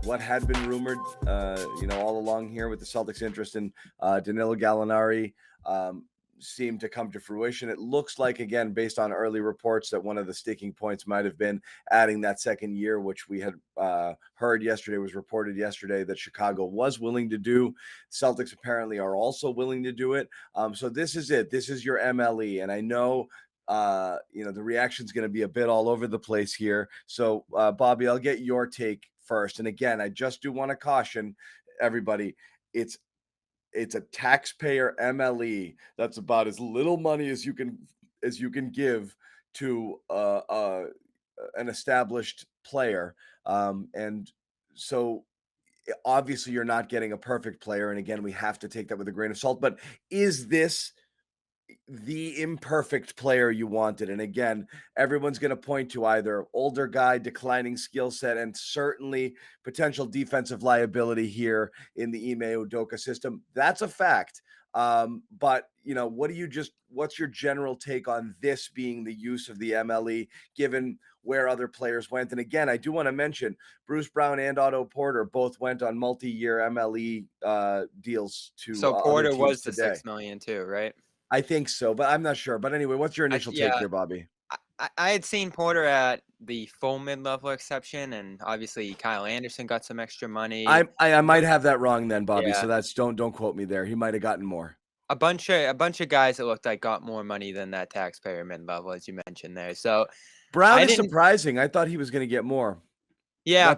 what had been rumored, all along here with the Celtics' interest in Danilo Gallinari seemed to come to fruition. It looks like, again, based on early reports, that one of the sticking points might have been adding that second year, which we had heard yesterday, was reported yesterday that Chicago was willing to do. Celtics apparently are also willing to do it. So this is it. This is your MLE. And I know the reaction's going to be a bit all over the place here. So, Bobby, I'll get your take first. And again, I just do want to caution everybody. It's a taxpayer MLE. That's about as little money as you can give to an established player. And so obviously you're not getting a perfect player. And again, we have to take that with a grain of salt. But is this the imperfect player you wanted? And again, everyone's going to point to either older guy, declining skill set, and certainly potential defensive liability here in the Ime Udoka system. That's a fact. But what's your general take on this being the use of the MLE, given where other players went? And again, I do want to mention Bruce Brown and Otto Porter both went on multi-year MLE deals to So Porter was the today. $6 million too, right? I think so, but I'm not sure. But anyway, what's your initial take here, Bobby? I had seen Porter at the full mid-level exception, and obviously Kyle Anderson got some extra money. I might have that wrong then, Bobby. Yeah. So that's don't quote me there. He might have gotten more. A bunch of guys that looked like got more money than that taxpayer mid-level, as you mentioned there. So Brown is surprising. I thought he was going to get more. Yeah,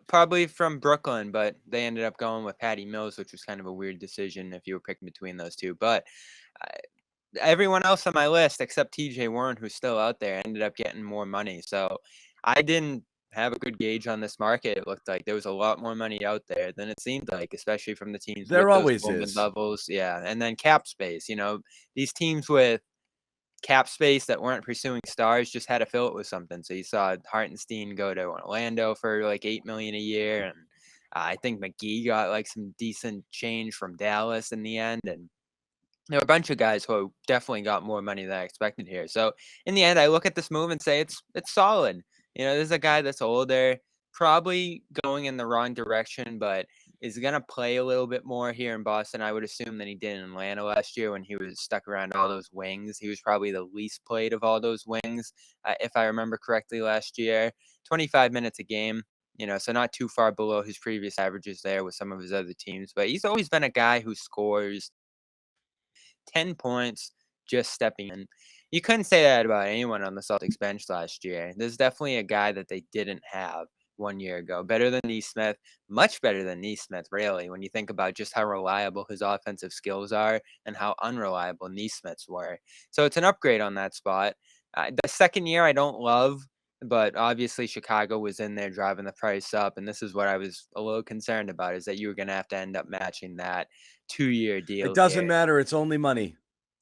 probably from Brooklyn, but they ended up going with Patty Mills, which was kind of a weird decision if you were picking between those two. But everyone else on my list, except TJ Warren, who's still out there, ended up getting more money. So I didn't have a good gauge on this market. It looked like there was a lot more money out there than it seemed like, especially from the teams. There with always those is. levels. Yeah. And then cap space, these teams with cap space that weren't pursuing stars just had to fill it with something. So you saw Hartenstein go to Orlando for like $8 million a year. And I think McGee got like some decent change from Dallas in the end. And there were a bunch of guys who definitely got more money than I expected here. So in the end, I look at this move and say it's solid. This is a guy that's older, probably going in the wrong direction, but is going to play a little bit more here in Boston, I would assume, than he did in Atlanta last year when he was stuck around all those wings. He was probably the least played of all those wings, if I remember correctly, last year. 25 minutes a game, so not too far below his previous averages there with some of his other teams. But he's always been a guy who scores 10 points just stepping in. You couldn't say that about anyone on the Celtics bench last year. There's definitely a guy that they didn't have 1 year ago. Better than Nesmith, much better than Nesmith, really, when you think about just how reliable his offensive skills are and how unreliable Nesmith's were. So it's an upgrade on that spot. The second year I don't love, but obviously Chicago was in there driving the price up, and this is what I was a little concerned about, is that you were going to have to end up matching that 2-year deal. It doesn't matter. It's only money.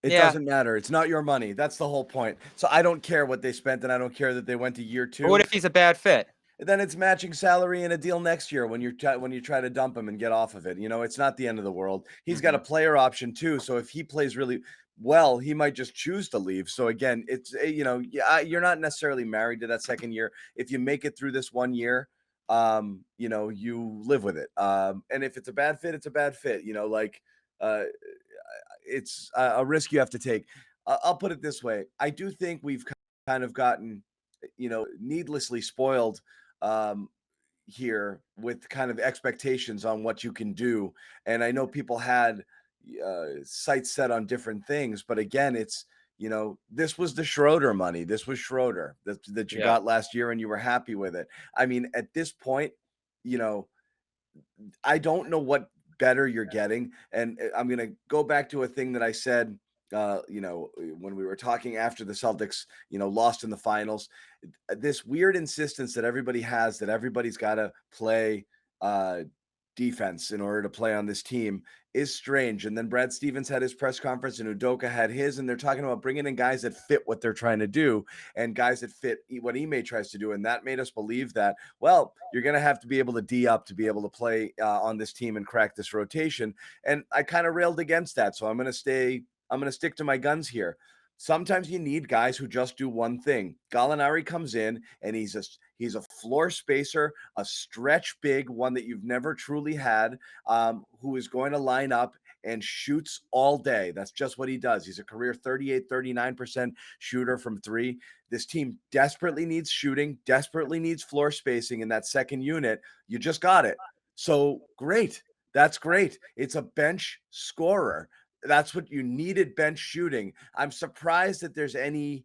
It doesn't matter. It's not your money. That's the whole point. So I don't care what they spent, and I don't care that they went to year 2. But what if he's a bad fit? Then it's matching salary in a deal next year when you try to dump him and get off of it. It's not the end of the world. He's got a player option too. So if he plays really well, he might just choose to leave. So again, it's you're not necessarily married to that second year. If you make it through this 1 year, you live with it. And if it's a bad fit, it's a bad fit. It's a risk you have to take. I'll put it this way. I do think we've kind of gotten, needlessly spoiled here with kind of expectations on what you can do. And I know people had sights set on different things, but again, it's, this was the Schroeder money. This was Schroeder that you got last year and you were happy with it. I mean, at this point, I don't know what better you're getting. And I'm going to go back to a thing that I said, when we were talking after the Celtics, lost in the finals, this weird insistence that everybody has that everybody's got to play defense in order to play on this team is strange. And then Brad Stevens had his press conference and Udoka had his, and they're talking about bringing in guys that fit what they're trying to do and guys that fit what Ime tries to do. And that made us believe that, well, you're going to have to be able to D up to be able to play on this team and crack this rotation. And I kind of railed against that. So I'm going to stick to my guns here. Sometimes you need guys who just do one thing. Gallinari comes in and he's a floor spacer, a stretch big, one that you've never truly had, who is going to line up and shoots all day. That's just what he does. He's a career 38, 39% shooter from three. This team desperately needs shooting, desperately needs floor spacing in that second unit. You just got it. So great. That's great. It's a bench scorer. That's what you needed, bench shooting. I'm surprised that there's any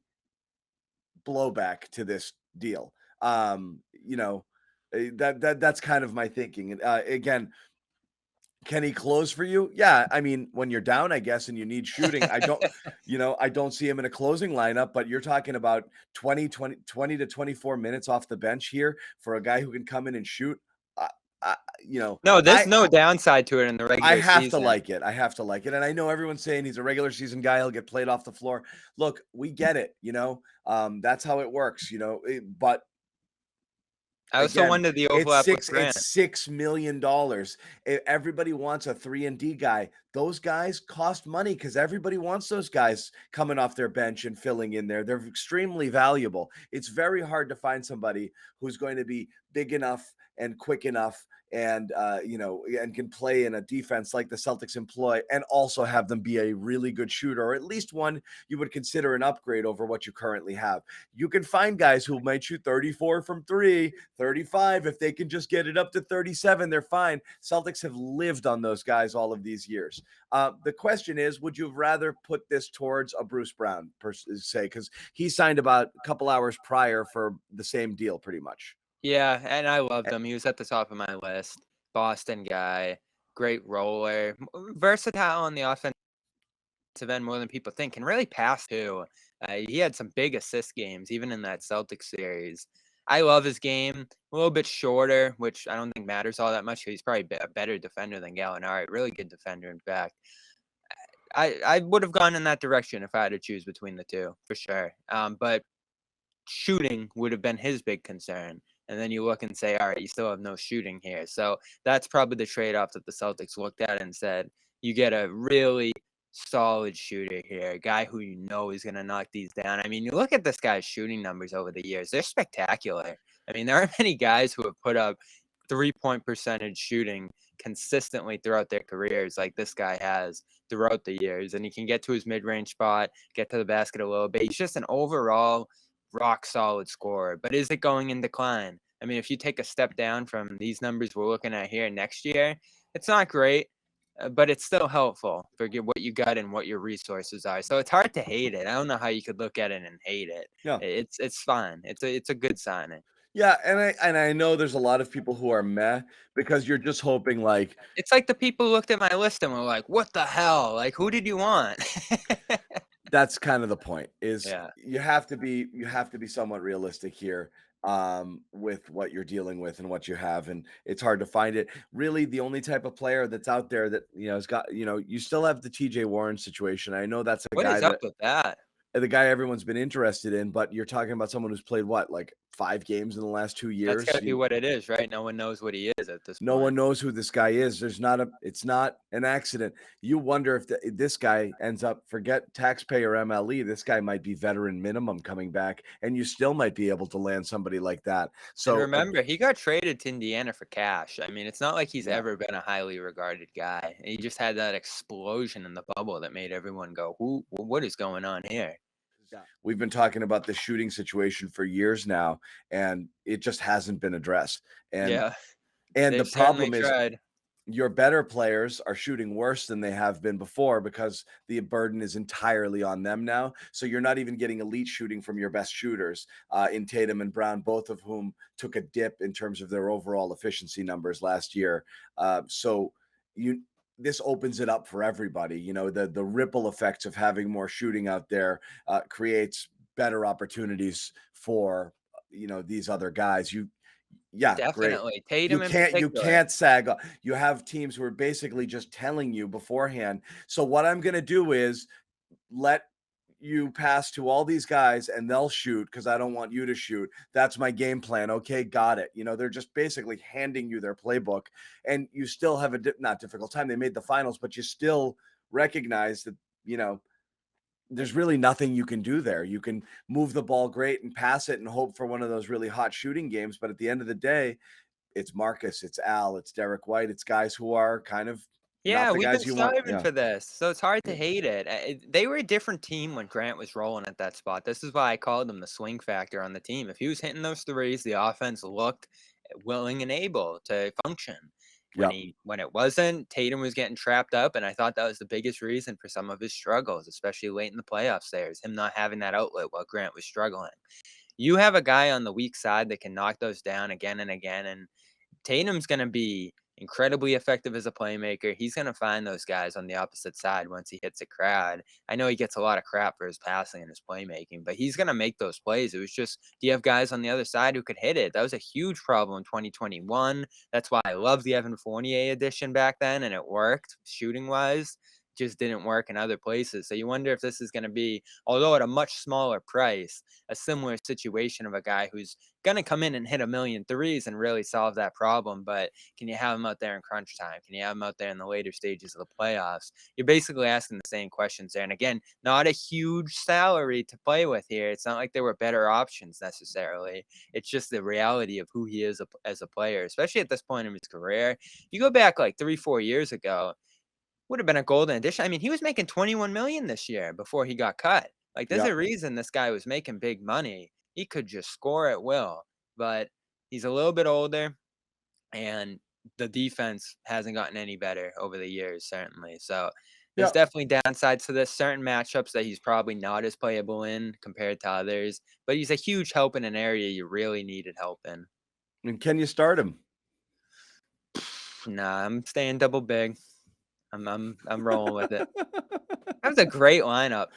blowback to this deal. That's kind of my thinking. Again, can he close for you? Yeah. I mean, when you're down, I guess, and you need shooting, I don't see him in a closing lineup, but you're talking about 20 to 24 minutes off the bench here for a guy who can come in and shoot. Uh, No, there's no downside to it in the regular I have season. to like it. I have to like it. And I know everyone's saying he's a regular season guy. He'll get played off the floor. Look, we get it. That's how it works, but I also again, wonder the overlap with Grant. it's $6 million. Everybody wants a 3-and-D guy. Those guys cost money because everybody wants those guys coming off their bench and filling in there. They're extremely valuable. It's very hard to find somebody who's going to be big enough and quick enough and and can play in a defense like the Celtics employ and also have them be a really good shooter, or at least one you would consider an upgrade over what you currently have. You can find guys who might shoot 34 from three, 35. If they can just get it up to 37, they're fine. Celtics have lived on those guys all of these years. The question is, would you have rather put this towards a Bruce Brown, say, because he signed about a couple hours prior for the same deal pretty much? Yeah, and I loved him. He was at the top of my list. Boston guy, great roller, versatile on the offensive end more than people think, and really pass too. He had some big assist games, even in that Celtics series. I love his game. A little bit shorter, which I don't think matters all that much. He's probably a better defender than Gallinari. Really good defender, in fact. I would have gone in that direction if I had to choose between the two, for sure. But shooting would have been his big concern. And then you look and say, all right, you still have no shooting here. So that's probably the trade-off that the Celtics looked at and said, you get a really solid shooter here, a guy who you know is going to knock these down. I mean, you look at this guy's shooting numbers over the years, they're spectacular. I mean, there aren't many guys who have put up 3-point percentage shooting consistently throughout their careers like this guy has throughout the years. And he can get to his mid-range spot, get to the basket a little bit. He's just an overall rock solid scorer. But is it going in decline? I mean, if you take a step down from these numbers we're looking at here next year, it's not great, but it's still helpful for what you got and what your resources are. So it's hard to hate it. I don't know how you could look at it and hate it. Yeah, it's fine. It's a good signing. Yeah, and I know there's a lot of people who are meh because you're just hoping like it's like the people who looked at my list and were like, "What the hell? Like, who did you want?" that's kind of the point. Is Yeah. you have to be somewhat realistic here with what you're dealing with and what you have, and it's hard to find it. Really, the only type of player that's out there that has got you still have the TJ Warren situation. I know that's a What guy is up with that? the guy everyone's been interested in, but you're talking about someone who's played what, like 5 games in the last 2 That's years? gotta be what it is, right? No one knows what he is at this No point. one knows who this guy is. It's not an accident. You wonder if this guy ends up, forget taxpayer MLE, this guy might be veteran minimum coming back, and you still might be able to land somebody like that. So And remember, he got traded to Indiana for cash. I mean, it's not like he's Yeah. ever been a highly regarded guy. He just had that explosion in the bubble that made everyone go, what is going on here? We've been talking about the shooting situation for years now, and it just hasn't been addressed. Yeah, And the they've certainly problem is tried. your better players are shooting worse than they have been before because the burden is entirely on them now. So you're not even getting elite shooting from your best shooters in Tatum and Brown, both of whom took a dip in terms of their overall efficiency numbers last year. This opens it up for everybody. The ripple effects of having more shooting out there creates better opportunities for these other guys. Yeah, great. Definitely. Tatum in You particular. can't sag. You have teams who are basically just telling you beforehand. So what I'm going to do is let you pass to all these guys and they'll shoot because I don't want you to shoot. That's my game plan. Okay, got it. They're just basically handing you their playbook, and you still have not difficult time. They made the finals, but you still recognize that there's really nothing you can do there. You can move the ball great and pass it and hope for one of those really hot shooting games. But at the end of the day, it's Marcus, it's Al, it's Derek White. It's guys who are kind of not Yeah, the we've been guys you want. starving Yeah. for this, so it's hard to Yeah. hate it. They were a different team when Grant was rolling at that spot. This is why I called him the swing factor on the team. If he was hitting those threes, the offense looked willing and able to function. Yep. When it wasn't, Tatum was getting trapped up, and I thought that was the biggest reason for some of his struggles, especially late in the playoffs. There is him not having that outlet while Grant was struggling. You have a guy on the weak side that can knock those down again and again, and Tatum's gonna be incredibly effective as a playmaker. He's gonna find those guys on the opposite side once he hits a crowd. I know he gets a lot of crap for his passing and his playmaking, but he's gonna make those plays. It was just, do you have guys on the other side who could hit it? That was a huge problem in 2021. That's why I love the Evan Fournier edition back then, and it worked shooting wise. Just didn't work in other places. So you wonder if this is going to be, although at a much smaller price, a similar situation of a guy who's going to come in and hit a million threes and really solve that problem. But can you have him out there in crunch time? Can you have him out there in the later stages of the playoffs? You're basically asking the same questions there. And again, not a huge salary to play with here. It's not like there were better options necessarily. It's just the reality of who he is as a player, especially at this point in his career. You go back like 3-4 years ago, would have been a golden addition. I mean, he was making 21 million this year before he got cut. Like, there's Yep. a reason this guy was making big money. He could just score at will, but he's a little bit older, and the defense hasn't gotten any better over the years, certainly. So there's Yep. definitely downsides to this. Certain matchups that he's probably not as playable in compared to others, but he's a huge help in an area you really needed help in. And can you start him? Nah, I'm staying double big. I'm rolling with it. That was a great lineup.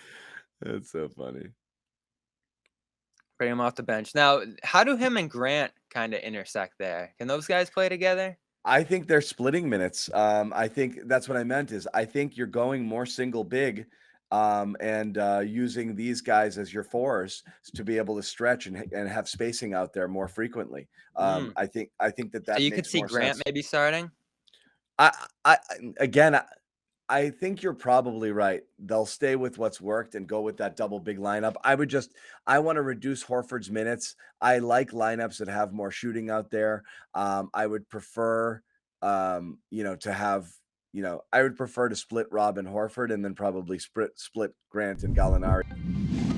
That's so funny. Bring him off the bench. Now, how do him and Grant kinda intersect there? Can those guys play together? I think they're splitting minutes. I think that's what I meant is I think you're going more single big and using these guys as your fours to be able to stretch and have spacing out there more frequently. Mm. I think that So that you could makes see more Grant sense. maybe starting? I I again I think you're probably right. They'll stay with what's worked and go with that double big lineup. I want to reduce Horford's minutes. I like lineups that have more shooting out there. I would prefer, to have, I would prefer to split Rob and Horford and then probably split Grant and Gallinari.